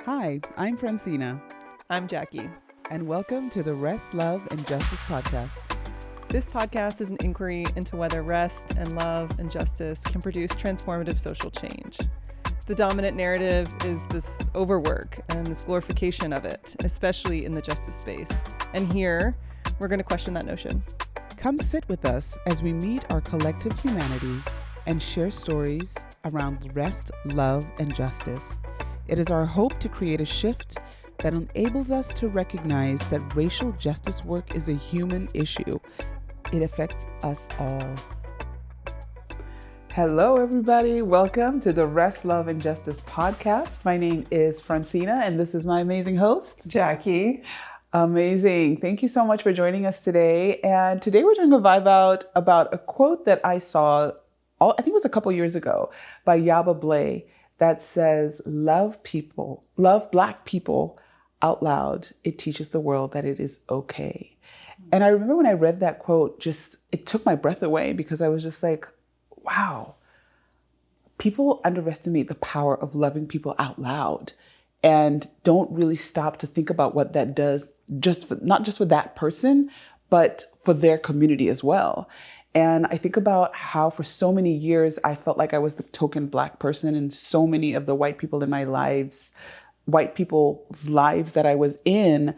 Hi, I'm Francina, I'm Jackie. and welcome to the Rest, Love, and Justice podcast. This podcast is an inquiry into whether rest and love and justice can produce transformative social change. The dominant narrative is this overwork and this glorification of it, especially in the justice space. And here, we're going to question that notion. Come sit with us as we meet our collective humanity and share stories around rest, love, and justice. It is our hope to create a shift that enables us to recognize that racial justice work is a human issue. It affects us all. Hello, everybody. Welcome to the Rest, Love, and Justice podcast. My name is Francina, and this is my amazing host, Jackie. Amazing. Thank you so much for joining us today. And today we're doing a vibe out about a quote that I saw, I think it was a couple years ago, by Yaba Blay that says, love Black people out loud. It teaches the world that it is okay. And I remember when I read that quote, it took my breath away because I was just like, wow, people underestimate the power of loving people out loud and don't really stop to think about what that does, not just for that person, but for their community as well. And I think about how for so many years, I felt like I was the token Black person in so many of the white people's lives that I was in,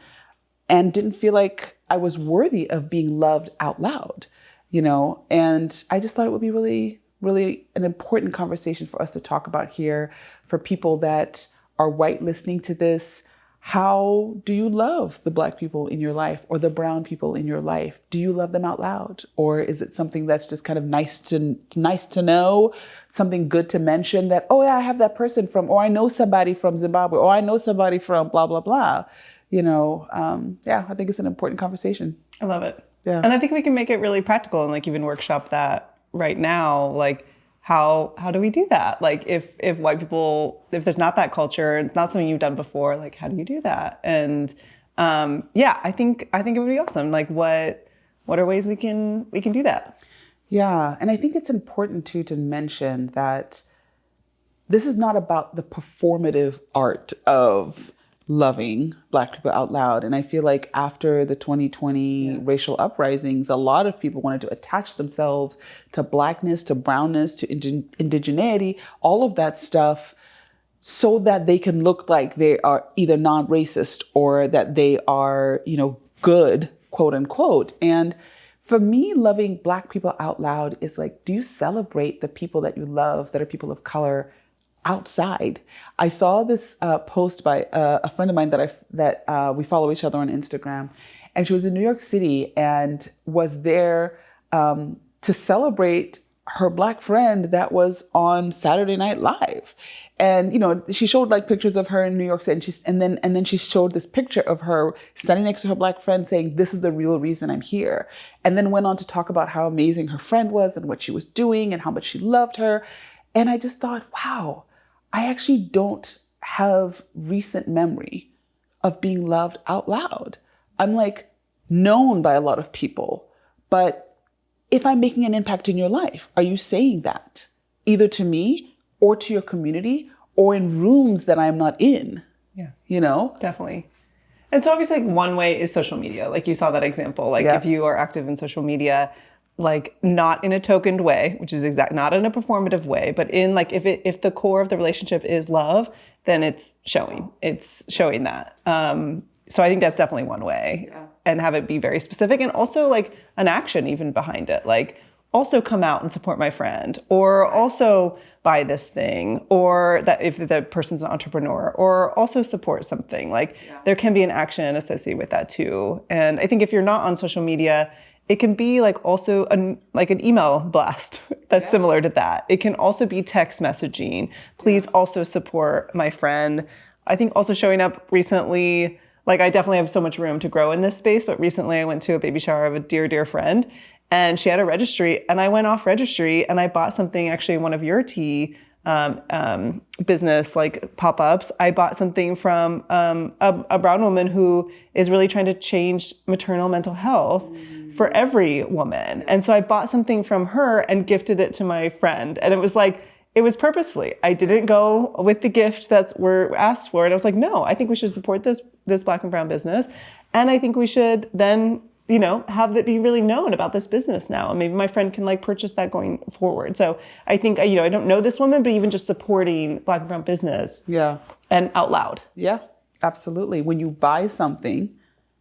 and didn't feel like I was worthy of being loved out loud, And I just thought it would be really, really an important conversation for us to talk about here for people that are white listening to this. How do you love the Black people in your life or the brown people in your life? Do you love them out loud? Or is it something that's just kind of nice to know, something good to mention that, oh yeah, I have that person from, or I know somebody from Zimbabwe, or I know somebody from blah, blah, blah. I think it's an important conversation. I love it. Yeah. And I think we can make it really practical and even workshop that right now. How do we do that? If white people, if there's not that culture, it's not something you've done before, how do you do that? And I think it would be awesome. What are ways we can do that? Yeah. And I think it's important too to mention that this is not about the performative art of loving Black people out loud. And I feel like after the 2020 racial uprisings, a lot of people wanted to attach themselves to Blackness, to brownness, to indigeneity, all of that stuff, so that they can look like they are either non-racist or that they are, good, quote unquote. And for me, loving Black people out loud is do you celebrate the people that you love that are people of color outside? I saw this post by a friend of mine that we follow each other on Instagram, and she was in New York City and was there to celebrate her Black friend that was on Saturday Night Live. And she showed pictures of her in New York City, and then she showed this picture of her standing next to her Black friend saying, "This is the real reason I'm here." And then went on to talk about how amazing her friend was and what she was doing and how much she loved her. And I just thought, wow, I actually don't have recent memory of being loved out loud. I'm known by a lot of people, but if I'm making an impact in your life, are you saying that either to me or to your community or in rooms that I'm not in? Yeah, definitely. And so obviously one way is social media. You saw that example, if you are active in social media, not in a tokened way, which is not in a performative way, but in if the core of the relationship is love, then it's showing that. So I think that's definitely one way, and have it be very specific, and also an action even behind it. Also come out and support my friend, or also buy this thing, or that if the person's an entrepreneur, or also support something. There can be an action associated with that too. And I think if you're not on social media, it can be also an email blast that's similar to that. It can also be text messaging. Please also support my friend. I think also showing up recently, I definitely have so much room to grow in this space, but recently I went to a baby shower of a dear, dear friend, and she had a registry, and I went off registry and I bought something, actually one of your tea business pop-ups. I bought something from a brown woman who is really trying to change maternal mental health for every woman. And so I bought something from her and gifted it to my friend. And it was it was purposefully. I didn't go with the gift that's we're asked for. And I was like, no, I think we should support this Black and brown business. And I think we should then, have that be really known about this business now. And maybe my friend can like purchase that going forward. So I think, I don't know this woman, but even just supporting Black and brown business. Yeah. And out loud. Yeah, absolutely. When you buy something,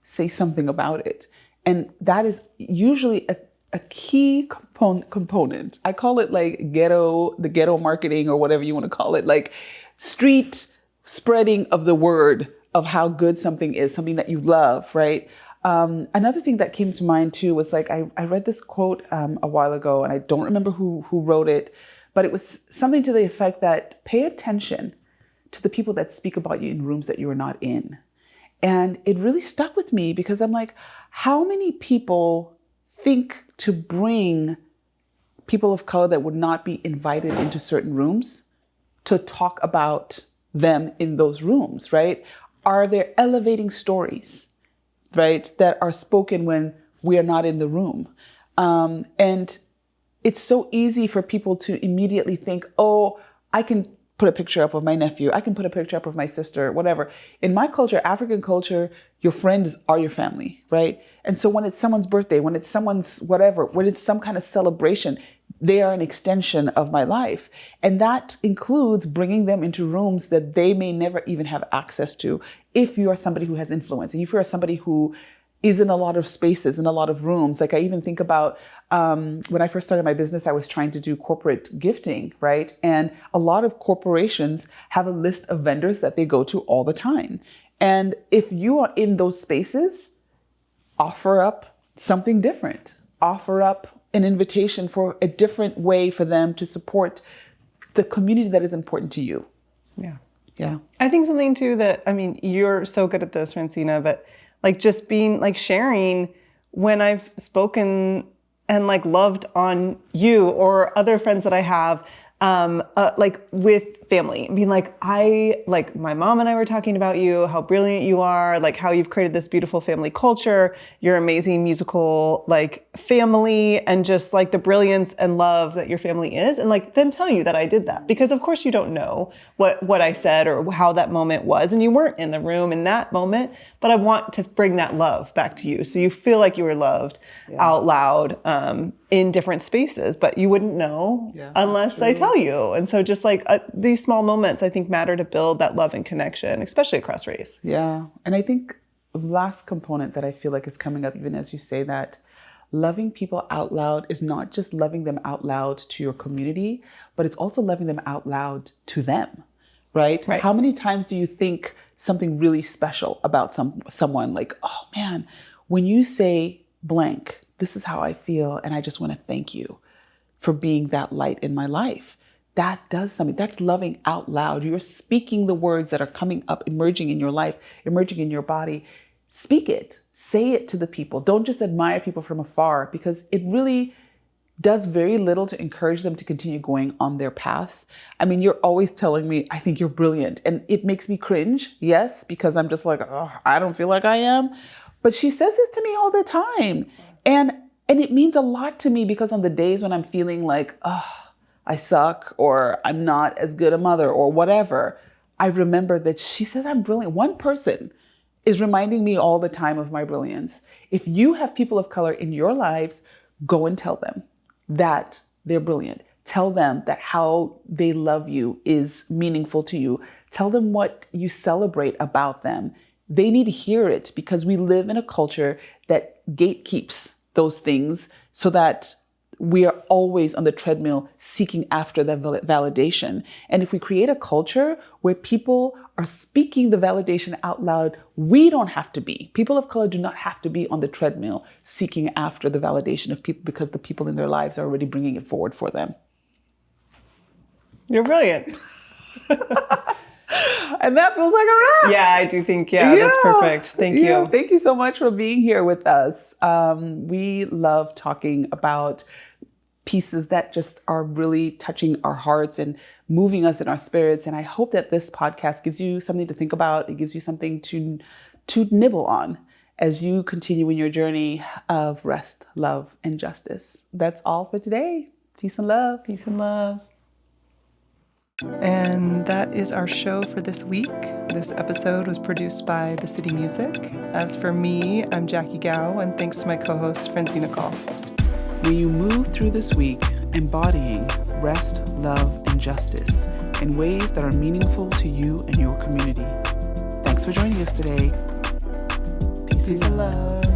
say something about it. And that is usually a key component. I call it like the ghetto marketing or whatever you want to call it, like street spreading of the word of how good something is, something that you love, right? Another thing that came to mind too was like, I read this quote a while ago, and I don't remember who wrote it, but it was something to the effect that pay attention to the people that speak about you in rooms that you are not in. And it really stuck with me because I'm like, how many people think to bring people of color that would not be invited into certain rooms to talk about them in those rooms, right? Are there elevating stories, right, that are spoken when we are not in the room? And it's so easy for people to immediately think, oh, I can put a picture up of my nephew. I can put a picture up of my sister, whatever. In my culture, African culture, your friends are your family, right? And so when it's someone's birthday, when it's someone's whatever, when it's some kind of celebration, they are an extension of my life. And that includes bringing them into rooms that they may never even have access to if you are somebody who has influence. And if you are somebody who is in a lot of spaces, in a lot of rooms. Like I even think about when I first started my business, I was trying to do corporate gifting, right? And a lot of corporations have a list of vendors that they go to all the time. And if you are in those spaces, offer up something different. Offer up an invitation for a different way for them to support the community that is important to you. Yeah. Yeah. I think something too that, you're so good at this, Francina, but like just being like sharing when I've spoken and like loved on you or other friends that I have, like with family, being like, my mom and I were talking about you, how brilliant you are, like how you've created this beautiful family culture, your amazing musical like family, and just like the brilliance and love that your family is. And like, then tell you that I did that, because of course you don't know what I said or how that moment was. And you weren't in the room in that moment, but I want to bring that love back to you. So you feel like you were loved out loud, in different spaces, but you wouldn't know unless I tell you. And so just like these small moments, I think matter to build that love and connection, especially across race. Yeah. And I think the last component that I feel like is coming up, even as you say that, loving people out loud is not just loving them out loud to your community, but it's also loving them out loud to them, right? How many times do you think something really special about someone like, oh man, when you say blank, this is how I feel, and I just want to thank you for being that light in my life. That does something. That's loving out loud. You're speaking the words that are coming up, emerging in your life, emerging in your body. Speak it. Say it to the people. Don't just admire people from afar, because it really does very little to encourage them to continue going on their path. You're always telling me, I think you're brilliant. And it makes me cringe, yes, because I'm just like, oh, I don't feel like I am. But she says this to me all the time. And it means a lot to me, because on the days when I'm feeling like, oh, I suck, or I'm not as good a mother, or whatever, I remember that she says I'm brilliant. One person is reminding me all the time of my brilliance. If you have people of color in your lives, go and tell them that they're brilliant. Tell them that how they love you is meaningful to you. Tell them what you celebrate about them. They need to hear it, because we live in a culture that gatekeeps those things, so that we are always on the treadmill seeking after that validation. And if we create a culture where people are speaking the validation out loud, we don't have to be. People of color do not have to be on the treadmill seeking after the validation of people, because the people in their lives are already bringing it forward for them. You're brilliant. And that feels like a wrap. Yeah, I do think, that's perfect. Thank you. Thank you so much for being here with us. We love talking about pieces that just are really touching our hearts and moving us in our spirits. And I hope that this podcast gives you something to think about. It gives you something to nibble on as you continue in your journey of rest, love, and justice. That's all for today. Peace and love. Peace and love. And that is our show for this week. This episode was produced by The City Music. As for me, I'm Jackie Gao, and thanks to my co-host, Francina Call. May you move through this week embodying rest, love, and justice in ways that are meaningful to you and your community. Thanks for joining us today. Peace and love.